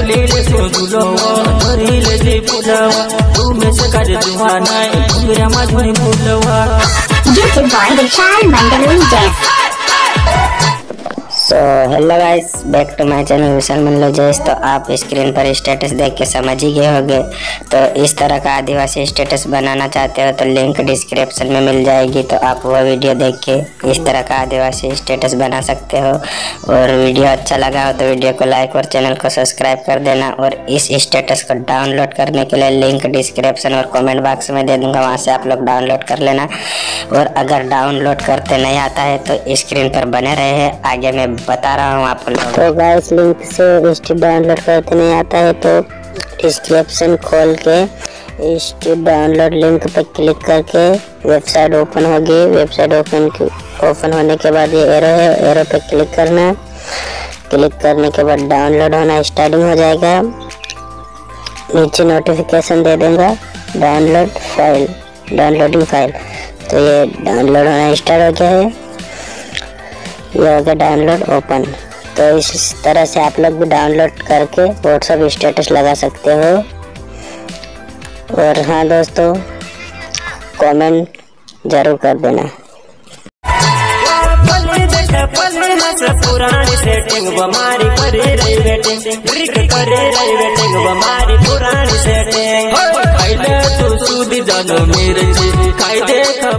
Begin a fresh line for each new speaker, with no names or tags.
डोलीले सोजुलवा धरीले जे पुलवा तू में से कर दुहाना घुंगरा माझे बोलवा
YouTube boy विशाल मंडल जैस। So hello guys, back to my channel Vishal Mandal जैस। तो आप स्क्रीन पर स्टेटस देख के समझ ही गए होंगे। तो इस तरह का आदिवासी स्टेटस बनाना चाहते हो तो लिंक डिस्क्रिप्शन में मिल जाएगी, तो आप वह वीडियो देख के इस तरह का आदिवासी स्टेटस बना सकते हो। और वीडियो अच्छा लगा हो तो वीडियो को लाइक और चैनल को सब्सक्राइब कर देना। और इस स्टेटस को डाउनलोड करने के लिए लिंक डिस्क्रिप्शन और कमेंट बॉक्स में दे दूंगा, वहाँ से आप लोग डाउनलोड कर लेना। और अगर डाउनलोड करते नहीं आता है तो स्क्रीन पर बने रहे हैं, आगे मैं बता रहा हूँ आप लोग। तो गाइस लिंक से स्टेटस डाउनलोड करते नहीं आता है तो डिस्क्रिप्शन खोल के स्टेटस डाउनलोड लिंक पर क्लिक करके वेबसाइट ओपन होगी। वेबसाइट ओपन होने के बाद ये एरो है, एरो पे क्लिक करना। क्लिक करने के बाद डाउनलोड होना स्टार्टिंग हो जाएगा। नीचे नोटिफिकेशन दे दूंगा डाउनलोडिंग फाइल। तो ये डाउनलोड होना स्टार्ट हो गया है, ये हो गया डाउनलोड ओपन। तो इस तरह से आप लोग भी डाउनलोड करके व्हाट्सएप स्टेटस लगा सकते हो। और हाँ दोस्तों, कमेंट जरूर कर देना।
पुरानी सेटिंग बमारी करे रही वेटिंग करे रही वेटिंग बमारी पुरानी सेटिंग पहले तो सूदी जानो मेरे खाई देखा